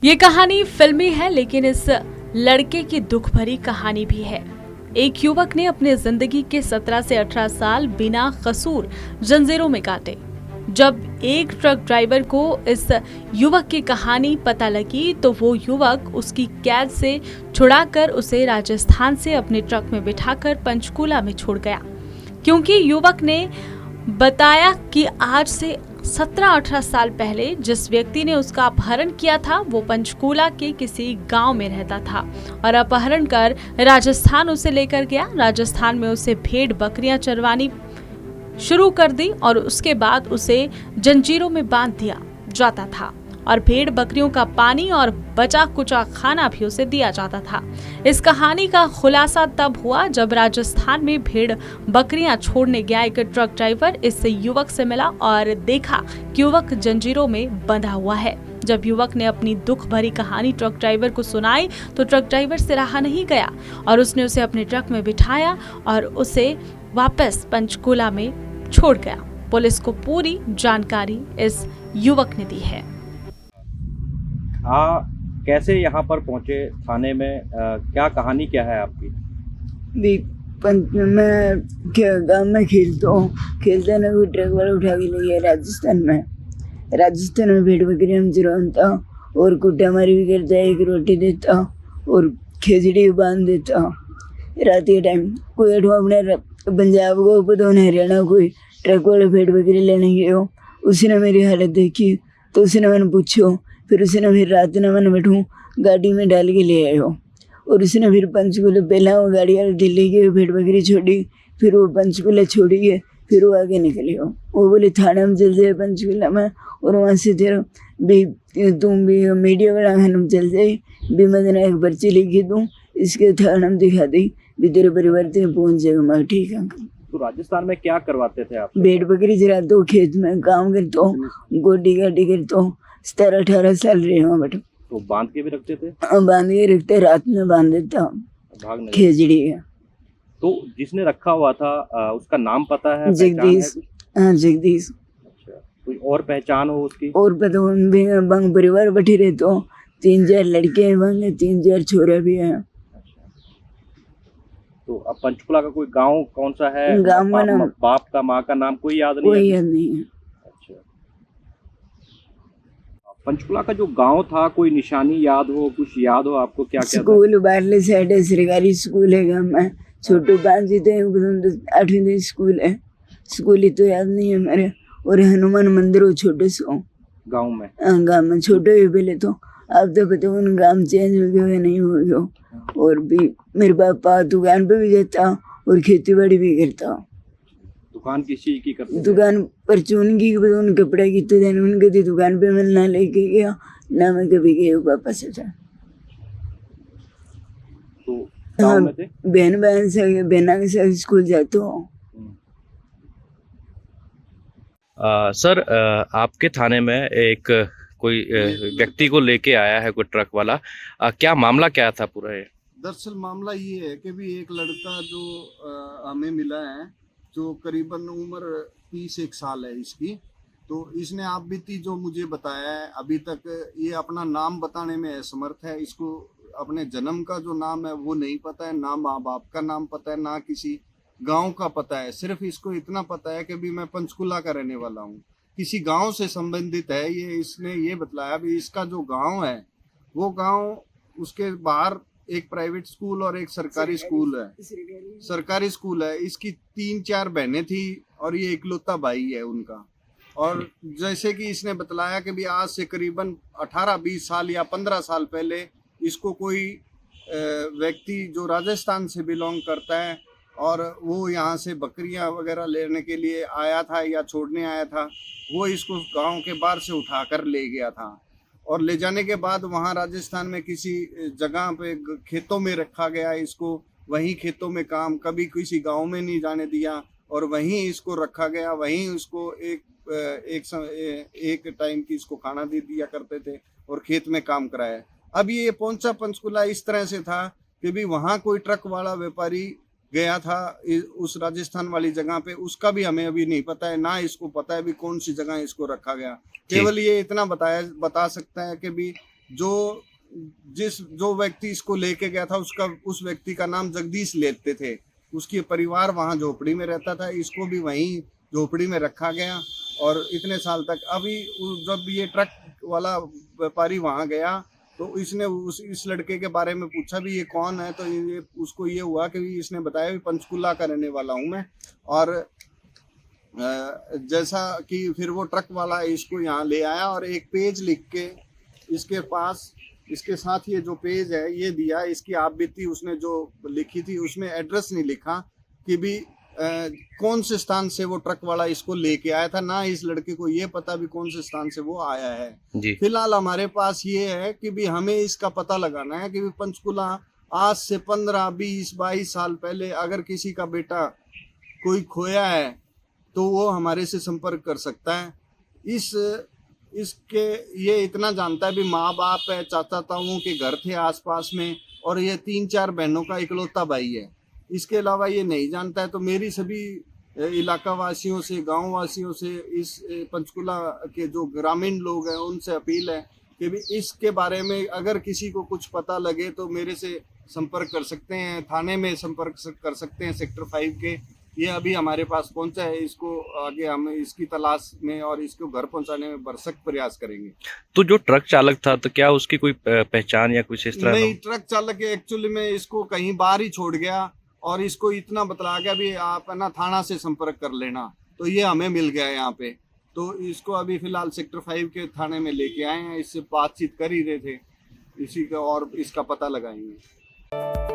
ये कहानी फिल्मी है, लेकिन इस लड़के की दुख भरी कहानी भी है। एक युवक ने अपने जिंदगी के 17 से 18 साल बिना कसूर जंजीरों में काटे। जब एक ट्रक ड्राइवर को इस युवक की कहानी पता लगी तो वो युवक उसकी कैद से छुड़ाकर उसे राजस्थान से अपने ट्रक में बिठाकर पंचकूला में छोड़ गया, क्योंकि युवक ने बताया कि आज से 17-18 साल पहले जिस व्यक्ति ने उसका अपहरण किया था वो पंचकूला के किसी गांव में रहता था और अपहरण कर राजस्थान उसे लेकर गया। राजस्थान में उसे भेड़ बकरियां चरवानी शुरू कर दी और उसके बाद उसे जंजीरों में बांध दिया जाता था और भेड़ बकरियों का पानी और बचा कुचा खाना भी उसे दिया जाता था। इस कहानी का खुलासा तब हुआ जब राजस्थान में भेड़ बकरियां छोड़ने गया एक ट्रक ड्राइवर इस युवक से मिला और देखा कि युवक जंजीरों में बंधा हुआ है। जब युवक ने अपनी दुख भरी कहानी ट्रक ड्राइवर को सुनाई तो ट्रक ड्राइवर से रहा नहीं गया और उसने उसे अपने ट्रक में बिठाया और उसे वापस पंचकूला में छोड़ गया। पुलिस को पूरी जानकारी इस युवक ने दी है। कैसे यहाँ पर पहुँचे थाने में? क्या कहानी क्या है आपकी? मैं गाँव में खेलता हूँ, खेलते ना कोई ट्रक वाला उठा के ले गया राजस्थान में भेड़ बकरी हम चुराता और कुट्टा मारी भी करता है, एक रोटी देता और खिचड़ी बांध देता। रात के टाइम कोई अठवा अपने पंजाब को पता हरियाणा कोई ट्रक वाले भेड़ बकरी लेने गए हो, उसने मेरी हालत देखी तो उसने मैंने पूछो, फिर उसने फिर रात ने मैंने बैठूँ गाड़ी में डाल के ले आए हो और उसने फिर पंचकूला पहला वो गाड़ी वाले दिल्ली की भेड़ बकरी छोड़ी, फिर वो पंचकूला छोड़ी है, फिर वो आगे निकले हो। वो बोले थाने में चल जाए पंचकूला में और वहाँ से तेरा भी तुम भी मीडिया वाला हम चल जाए भी मैं तेना एक पर्ची लिखी दूँ, इसके थाने में दिखा दी भी तेरे परिवार तक पहुँच जाएगा। मैं ठीक है। तो राजस्थान में क्या करवाते थे आप? भेड़ बकरी चराता हूँ, खेत में काम करता हूँ, गोडी गाडी करता हूँ। 17-18 साल रहे हो बेटा। तो बांध के भी रखते थे? बांध के रखते, रात में बांध देता खिचड़ी है। तो जिसने रखा हुआ था उसका नाम पता है? जगदीश। हाँ जगदीश। अच्छा, कोई और पहचान हो उसकी? और पता बंग परिवार बैठे रहते हो, 3-4 लड़के हैं बंग, 3-4 छोरे भी हैं। तो अब पंचकुला का कोई गांव कौन सा है? गांव का नाम बाप का माँ का नाम कोई याद नहीं? कोई याद नहीं है। अच्छा, पंचकुला का जो गांव था कोई निशानी याद हो, कुछ याद हो आपको? क्या क्या स्कूल बाहरले साइड है, सरकारी स्कूल है गाँव में, छोटू 5 थे 8वीं स्कूल है, स्कूल ही तो याद नहीं है मेरे। और हनुमान मंदिर हो छोटे से गाँव में? गाँव में छोटे हुए पहले तो, अब तो पता उन गाँव चेंज हो गया नहीं हो गया। और भी मेरे पापा दुकान पे भी जाता और खेती बाड़ी भी करता। दुकान किस चीज की करते? दुकान परचून की, उन कपड़े की तो देने उनके थी दुकान पे मैं ना लेके गया ना मैं कभी गया पापा से था। तो गाँव में थे? बहन से बहना के साथ स्कूल जाते हो। सर, आपके थाने में एक कोई व्यक्ति को लेके आया है कोई ट्रक वाला, क्या मामला क्या था पूरा? ये दरअसल मामला ये है कि भी एक लड़का जो हमें मिला है, जो करीबन उम्र 30 साल है इसकी, तो इसने आप बीती जो मुझे बताया है अभी तक ये अपना नाम बताने में असमर्थ है। इसको अपने जन्म का जो नाम है वो नहीं पता है, ना माँ बाप का नाम पता है, ना किसी गांव का पता है। सिर्फ इसको इतना पता है कि भी मैं पंचकुला का रहने वाला हूँ, किसी गांव से संबंधित है। ये इसने ये बतलाया भी इसका जो गांव है वो गांव, उसके बाहर एक प्राइवेट स्कूल और एक सरकारी स्कूल है। सरकारी स्कूल है। इसकी 3-4 बहनें थी और ये इकलौता भाई है उनका। और जैसे कि इसने बतलाया कि भी आज से करीबन 18-20 साल या 15 साल पहले इसको कोई व्यक्ति जो राजस्थान से बिलोंग करता है और वो यहाँ से बकरियाँ वगैरह लेने के लिए आया था या छोड़ने आया था, वो इसको गांव के बाहर से उठा कर ले गया था और ले जाने के बाद वहाँ राजस्थान में किसी जगह पे खेतों में रखा गया इसको। वहीं खेतों में काम, कभी किसी गांव में नहीं जाने दिया और वहीं इसको रखा गया। वहीं उसको एक टाइम की इसको खाना दे दिया करते थे और खेत में काम कराया। अब ये पहुंचा पंचकुला इस तरह से था कि भी वहाँ कोई ट्रक वाला व्यापारी गया था उस राजस्थान वाली जगह पे, उसका भी हमें अभी नहीं पता है, ना इसको पता है भी कौन सी जगह इसको रखा गया। केवल ये इतना बता सकता है कि भी जो व्यक्ति इसको लेके गया था उस व्यक्ति का नाम जगदीश लेते थे। उसकी परिवार वहाँ झोपड़ी में रहता था, इसको भी वहीं झोपड़ी में रखा गया और इतने साल तक। अभी जब ये ट्रक वाला व्यापारी वहाँ गया तो इसने इस लड़के के बारे में पूछा भी ये कौन है, तो उसको ये हुआ कि इसने बताया भी पंचकुला का रहने वाला हूँ मैं। और जैसा कि फिर वो ट्रक वाला इसको यहाँ ले आया और एक पेज लिख के इसके साथ ये जो पेज है ये दिया, इसकी आप बीती उसने जो लिखी थी उसमें एड्रेस नहीं लिखा कि भी कौन से स्थान से वो ट्रक वाला इसको लेके आया था, ना इस लड़के को ये पता भी कौन से स्थान से वो आया है जी। फिलहाल हमारे पास ये है कि भी हमें इसका पता लगाना है कि भी पंचकुला आज से 15, 20, 22 साल पहले अगर किसी का बेटा कोई खोया है तो वो हमारे से संपर्क कर सकता है। इसके ये इतना जानता है भी माँ बाप है, चाचा ताऊओं के घर थे आसपास में और ये 3-4 बहनों का इकलौता भाई है। इसके अलावा ये नहीं जानता है। तो मेरी सभी इलाका वासियों से, गांव वासियों से, इस पंचकुला के जो ग्रामीण लोग हैं उनसे अपील है कि भी इसके बारे में अगर किसी को कुछ पता लगे तो मेरे से संपर्क कर सकते हैं, थाने में संपर्क कर सकते हैं सेक्टर 5 के। ये अभी हमारे पास पहुंचा है, इसको आगे हम इसकी तलाश में और इसको घर पहुंचाने में भरसक प्रयास करेंगे। तो जो ट्रक चालक था तो क्या उसकी कोई पहचान या कुछ इस तरह? नहीं, ट्रक चालक एक्चुअली में इसको कहीं बाहर ही छोड़ गया और इसको इतना बतला गया भी आप है ना थाना से संपर्क कर लेना, तो ये हमें मिल गया यहाँ पे। तो इसको अभी फिलहाल सेक्टर 5 के थाने में लेके आए हैं, इससे बातचीत कर ही रहे थे इसी का और इसका पता लगाएंगे।